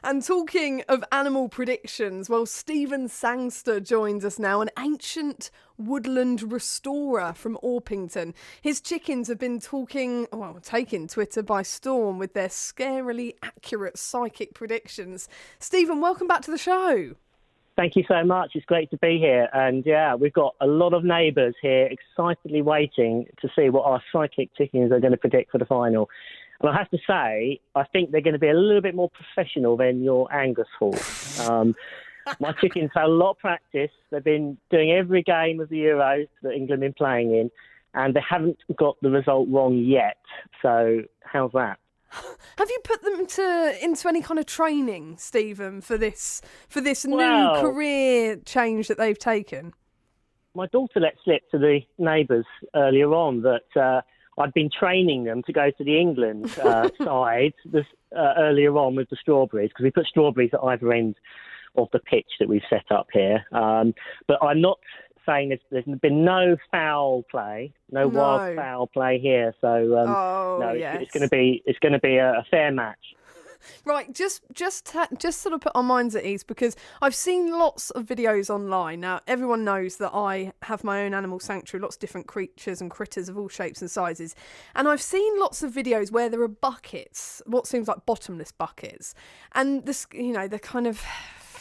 And talking of animal predictions, well, Stephen Sangster joins us now, an ancient woodland restorer from Orpington. His chickens have been taking Twitter by storm with their scarily accurate psychic predictions. Stephen, welcome back to the show. Thank you so much. It's great to be here. And yeah, we've got a lot of neighbours here excitedly waiting to see what our psychic chickens are going to predict for the final. And I have to say, I think they're going to be a little bit more professional than your Angus horse. My chickens had a lot of practice. They've been doing every game of the Euros that England have been playing in, and they haven't got the result wrong yet. So how's that? Have you put them into any kind of training, Stephen, for this new career change that they've taken? My daughter let slip to the neighbours earlier on that I'd been training them to go to the England side earlier on with the strawberries, because we put strawberries at either end of the pitch that we've set up here. But I'm not saying there's been no foul play, no wild foul play here. So it's going to be a fair match. Right, just sort of put our minds at ease, because I've seen lots of videos online. Now, everyone knows that I have my own animal sanctuary, lots of different creatures and critters of all shapes and sizes. And I've seen lots of videos where there are buckets, what seems like bottomless buckets. And this, the kind of,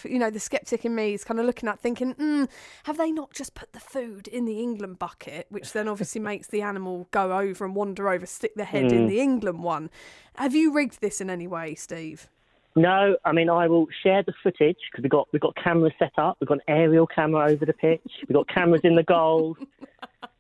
the skeptic in me is kind of looking at thinking, have they not just put the food in the England bucket, which then obviously makes the animal go over and wander over, stick their head in the England one? Have you rigged this in any way, Steve? No, I mean, I will share the footage, because we've got cameras set up. We've got an aerial camera over the pitch. We've got cameras in the goals.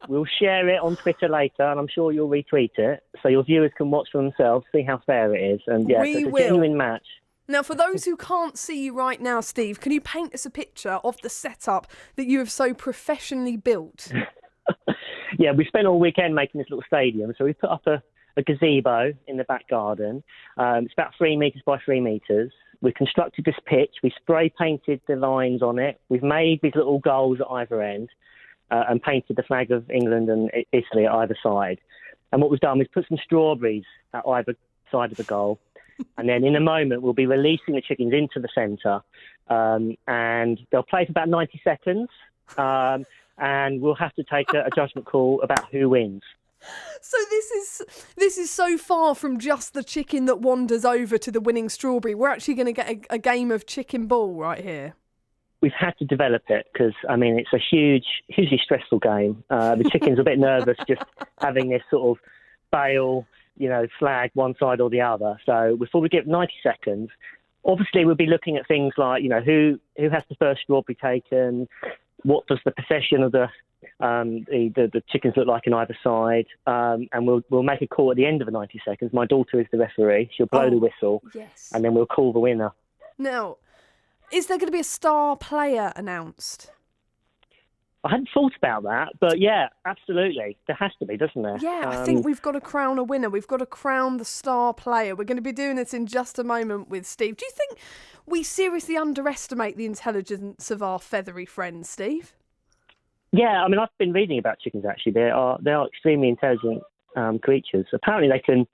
We'll share it on Twitter later, and I'm sure you'll retweet it, so your viewers can watch for themselves, see how fair it is. And yeah, it's a genuine match. Now, for those who can't see you right now, Steve, can you paint us a picture of the setup that you have so professionally built? Yeah, we spent all weekend making this little stadium, so we put up a gazebo in the back garden. It's about 3 metres by 3 metres. We've constructed this pitch. We spray painted the lines on it. We've made these little goals at either end and painted the flag of England and Italy at either side. And what we've done is put some strawberries at either side of the goal. And then in a moment, we'll be releasing the chickens into the centre, and they'll play for about 90 seconds, and we'll have to take a judgment call about who wins. So this is so far from just the chicken that wanders over to the winning strawberry. We're actually going to get a game of chicken ball right here. We've had to develop it because, I mean, it's a hugely stressful game. The chickens are a bit nervous just having this sort of bail, flag one side or the other. So before we give 90 seconds, obviously we'll be looking at things like, who has the first strawberry taken, what does the possession of the chickens look like on either side, and we'll make a call at the end of the 90 seconds. My daughter is the referee. She'll blow the whistle, yes, and then we'll call the winner. Now, is there going to be a star player announced? I hadn't thought about that, but yeah, absolutely. There has to be, doesn't there? Yeah, I think we've got to crown a winner. We've got to crown the star player. We're going to be doing this in just a moment with Steve. Do you think we seriously underestimate the intelligence of our feathery friends, Steve? Yeah, I mean, I've been reading about chickens, actually. They are extremely intelligent creatures. Apparently they can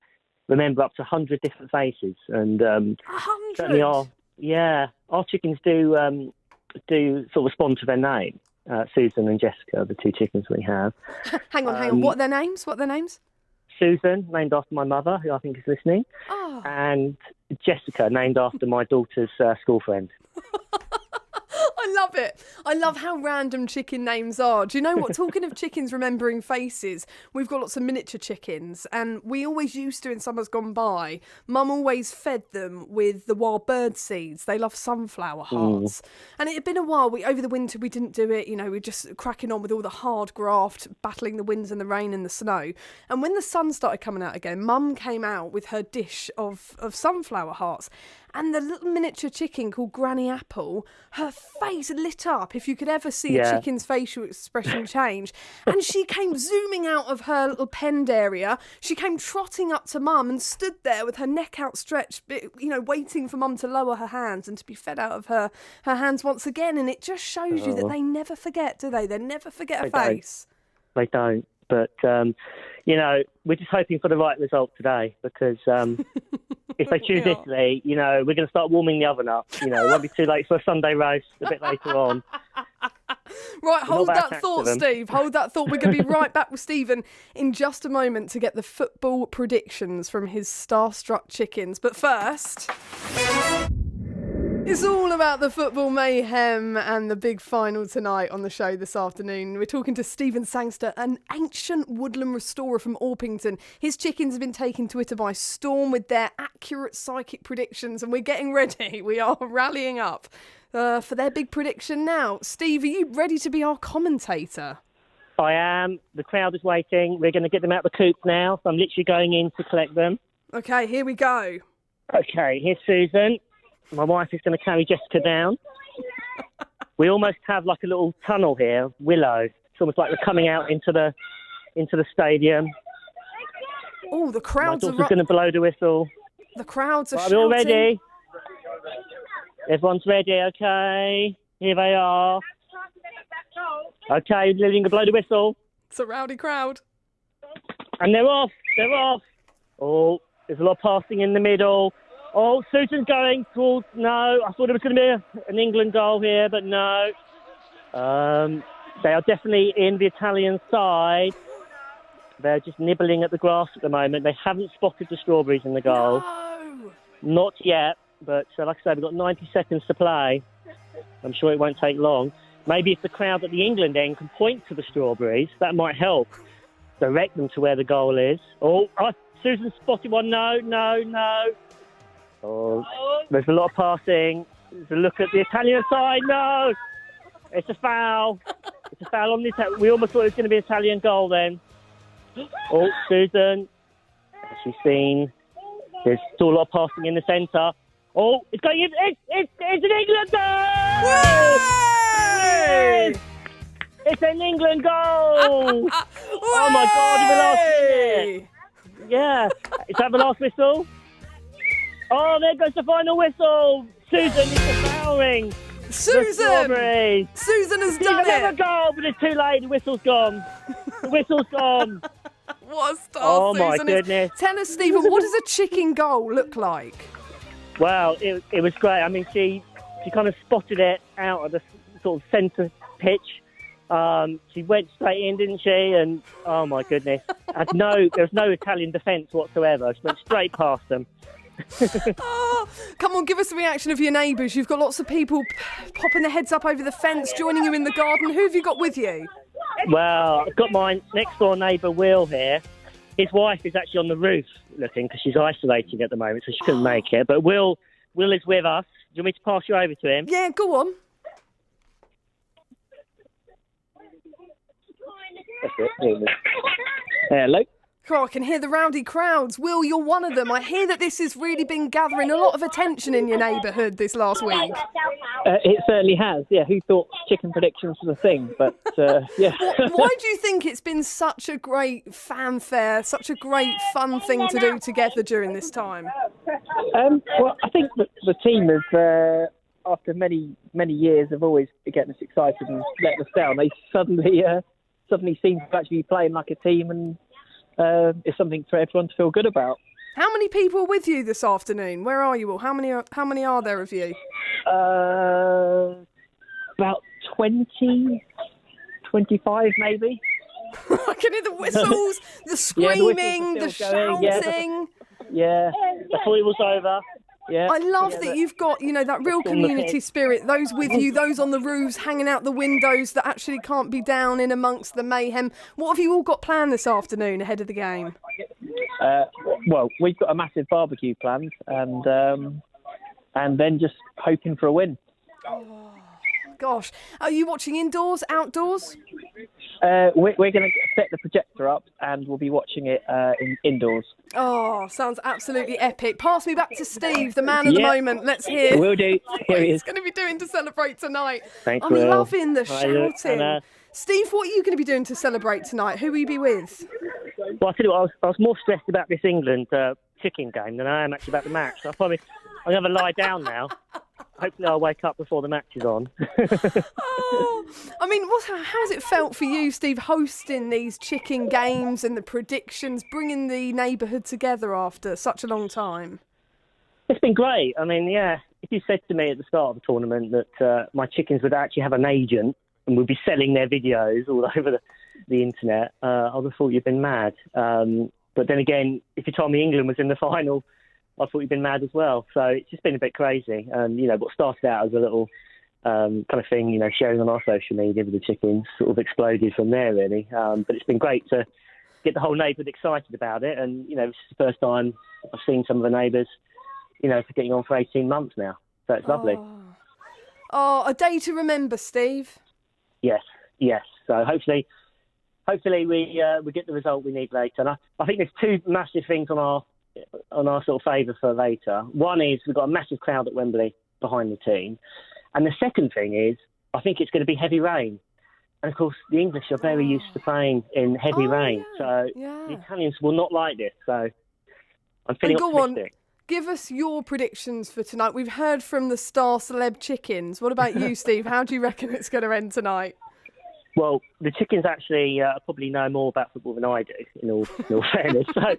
remember up to 100 different faces. And 100? Certainly our chickens do sort of respond to their name. Susan and Jessica are the 2 chickens we have. Hang on. What are their names? Susan, named after my mother, who I think is listening. Oh. And Jessica, named after my daughter's school friend. I love it. I love how random chicken names are. Do you know what? Talking of chickens remembering faces, we've got lots of miniature chickens, and we always used to in summers gone by. Mum always fed them with the wild bird seeds. They love sunflower hearts. And it had been a while. Over the winter we didn't do it. We were just cracking on with all the hard graft, battling the winds and the rain and the snow. And when the sun started coming out again, Mum came out with her dish of sunflower hearts. And the little miniature chicken called Granny Apple, her face lit up if you could ever see a chicken's facial expression change. And she came zooming out of her little penned area. She came trotting up to Mum and stood there with her neck outstretched, waiting for Mum to lower her hands and to be fed out of her hands once again. And it just shows you that they never forget, do they? They never forget a face. They don't. But, we're just hoping for the right result today because if they choose Yeah. Italy, we're going to start warming the oven up. It won't be too late for a Sunday roast a bit later on. Right, hold about that attached thought, to them. Steve. Hold that thought. We're going to be right back with Stephen in just a moment to get the football predictions from his starstruck chickens. But first, it's all about the football mayhem and the big final tonight on the show this afternoon. We're talking to Stephen Sangster, an ancient woodland restorer from Orpington. His chickens have been taking Twitter by storm with their accurate psychic predictions, and we're getting ready. We are rallying up for their big prediction now. Steve, are you ready to be our commentator? I am. The crowd is waiting. We're going to get them out of the coop now, so I'm literally going in to collect them. Okay, here we go. Okay, here's Susan. My wife is going to carry Jessica down. We almost have like a little tunnel here, Willow. It's almost like we're coming out into the stadium. Oh, the My crowds daughter's are going to blow the whistle. the crowds are Right, shouting. we're all ready. Everyone's ready, okay? Here they are. Okay, Lillian can blow the whistle. It's a rowdy crowd. And they're off. They're off. Oh, there's a lot of passing in the middle. Oh, Susan's going towards... No, I thought it was going to be an England goal here, but no. They are definitely in the Italian side. They're just nibbling at the grass at the moment. They haven't spotted the strawberries in the goal. No. Not yet, but like I said, we've got 90 seconds to play. I'm sure it won't take long. Maybe if the crowd at the England end can point to the strawberries, that might help direct them to where the goal is. Oh, Susan spotted one. No. Oh, there's a lot of passing. There's a look at the Italian side. No, it's a foul. It's a foul on the Italian. We almost thought it was going to be an Italian goal then. Oh, Susan. As she's seen, there's still a lot of passing in the centre. Oh, it's going in. It's an England goal! Way! Yes! It's an England goal! Oh my God, the last minute. Yeah. Is that the last whistle? Oh, there goes the final whistle. Susan is devouring the Susan! strawberries. Susan has She's done another it! goal, but it's too late. The whistle's gone. The whistle's gone. What a star Oh, my Susan is. goodness. Tell us, Stephen, what does a chicken goal look like? Well, it was great. I mean, she kind of spotted it out of the sort of centre pitch. She went straight in, didn't she? And oh my goodness, there's no Italian defence whatsoever. She went straight past them. Oh, come on, give us a reaction of your neighbours. You've got lots of people popping their heads up over the fence, joining you in the garden. Who have you got with you? Well, I've got my next door neighbour Will here. His wife is actually on the roof looking because she's isolating at the moment, so she couldn't make it. But Will is with us. Do you want me to pass you over to him? Yeah, go on. That's it. Hello. Oh, I can hear the rowdy crowds. Will, you're one of them. I hear that this has really been gathering a lot of attention in your neighbourhood this last week. It certainly has. Yeah, who thought chicken predictions was a thing? But yeah. Why do you think it's been such a great fanfare, such a great fun thing to do together during this time? Well, I think that the team has, after many years of always getting us excited and letting us down, they suddenly seem to actually be playing like a team, and it's something for everyone to feel good about. How many people are with you this afternoon? Where are you all? How many are there of you? About 20, 25 maybe. I can hear the whistles, the Yeah, screaming, the the whistles are still going, shouting. Yeah, I thought it was over. yeah. I love that you've got, that real community spirit, those with you, those on the roofs, hanging out the windows that actually can't be down in amongst the mayhem. What have you all got planned this afternoon ahead of the game? Well, we've got a massive barbecue planned, and then just hoping for a win. Gosh, are you watching indoors, outdoors? We're going to set the projector up, and we'll be watching it indoors. Oh, sounds absolutely epic. Pass me back to Steve, the man of the Yeah. moment. Let's hear Will do. Here he what he's is. going to be doing to celebrate tonight. Thanks, I'm Will. loving the Hi, look, shouting. Anna. Steve, what are you going to be doing to celebrate tonight? Who will you be with? Well, I tell you what, I was more stressed about this England chicken game than I am actually about the match. So I'm going to lie down now. Hopefully I'll wake up before the match is on. Oh, I mean, how's it felt for you, Steve, hosting these chicken games and the predictions, bringing the neighbourhood together after such a long time? It's been great. I mean, yeah, if you said to me at the start of the tournament that my chickens would actually have an agent and would be selling their videos all over the internet, I would have thought you'd been mad. But then again, if you told me England was in the final, I thought you'd been mad as well. So it's just been a bit crazy. And, what started out as a little kind of thing, sharing on our social media with the chickens sort of exploded from there, really. But it's been great to get the whole neighbourhood excited about it. And, this is the first time I've seen some of the neighbours, for getting on for 18 months now. So it's lovely. Oh, a day to remember, Steve. Yes. So hopefully we get the result we need later. And I think there's two massive things on our sort of favour for later. One is we've got a massive crowd at Wembley behind the team. And the second thing is I think it's going to be heavy rain. And, of course, the English are very used to playing in heavy rain. Yeah. So the Italians will not like this. So I'm feeling optimistic. Give us your predictions for tonight. We've heard from the star celeb chickens. What about you, Steve? How do you reckon it's going to end tonight? Well, the chickens actually probably know more about football than I do, in all fairness. So,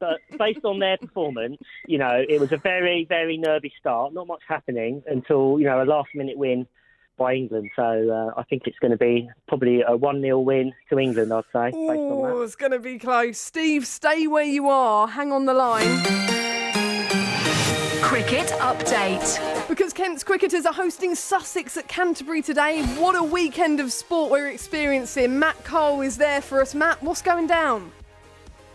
but based on their performance, it was a very, very nervy start. Not much happening until, a last-minute win by England. So I think it's going to be probably a 1-0 win to England, I'd say, based on that. It's going to be close. Steve, stay where you are. Hang on the line. Cricket update. Because Kent's cricketers are hosting Sussex at Canterbury today. What a weekend of sport we're experiencing. Matt Cole is there for us. Matt, what's going down?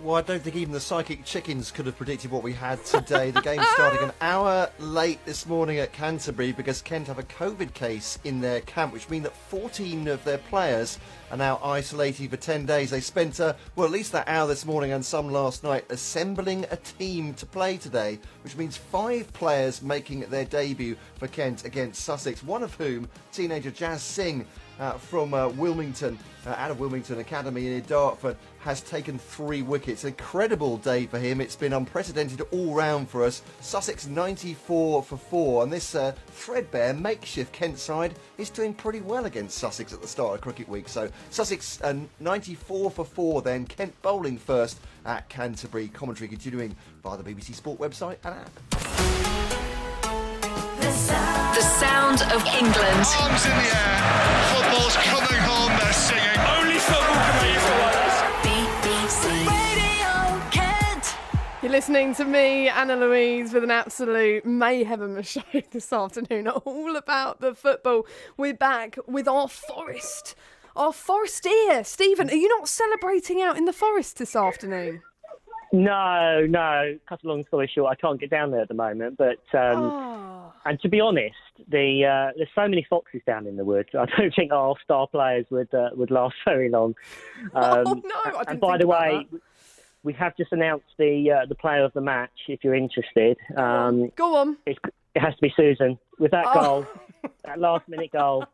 Well, I don't think even the psychic chickens could have predicted what we had today. The game starting an hour late this morning at Canterbury because Kent have a COVID case in their camp, which means that 14 of their players are now isolated for 10 days. They spent, at least that hour this morning and some last night assembling a team to play today, which means 5 players making their debut for Kent against Sussex, one of whom, teenager Jazz Singh, from Wilmington, out of Wilmington Academy in Dartford, has taken 3 wickets. An incredible day for him. It's been unprecedented all round for us. Sussex 94 for 4, and this threadbare makeshift Kent side is doing pretty well against Sussex at the start of cricket week. So Sussex 94 for 4 then. Kent bowling first at Canterbury. Commentary continuing via the BBC Sport website and app. The sound of England. Arms in the air. Football's coming home. They're singing. Only football can make you feel like this. BBC Radio Kent. You're listening to me, Anna Louise, with an absolute mayhem of a show this afternoon, all about the football. We're back with our forest. Our forestier. Stephen, are you not celebrating out in the forest this afternoon? No. Cut a long story short, I can't get down there at the moment. But and to be honest, there's so many foxes down in the woods. I don't think our star players would last very long. I didn't. And by the way, we have just announced the player of the match. If you're interested, go on. It has to be Susan with that goal, that last-minute goal.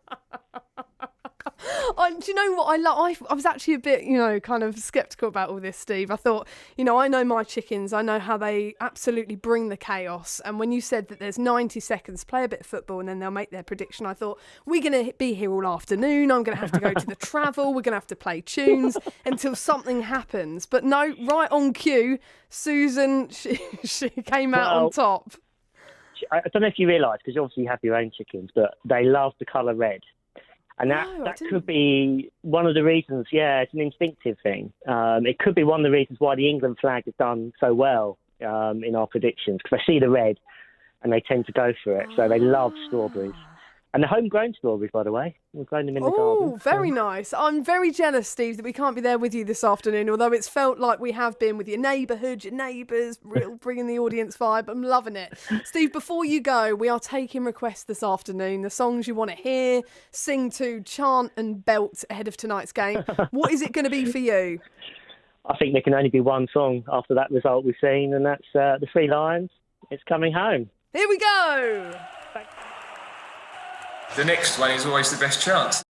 Do you know what I was actually a bit, kind of sceptical about all this, Steve. I thought, I know my chickens. I know how they absolutely bring the chaos. And when you said that there's 90 seconds to play a bit of football and then they'll make their prediction, I thought, we're going to be here all afternoon. I'm going to have to go to the travel. We're going to have to play tunes until something happens. But no, right on cue, Susan, she came out on top. I don't know if you realise, because obviously you have your own chickens, but they love the colour red. And that could be one of the reasons, it's an instinctive thing. It could be one of the reasons why the England flag has done so well in our predictions, because they see the red and they tend to go for it. So they love strawberries. And the homegrown strawberries, by the way. We've grown them in the garden. Oh, very nice. I'm very jealous, Steve, that we can't be there with you this afternoon, although it's felt like we have been with your neighbourhood, your neighbours, real bringing the audience vibe. I'm loving it. Steve, before you go, we are taking requests this afternoon, the songs you want to hear, sing to, chant and belt ahead of tonight's game. What is it going to be for you? I think there can only be one song after that result we've seen, and that's The Three Lions, It's Coming Home. Here we go. The next one is always the best chance.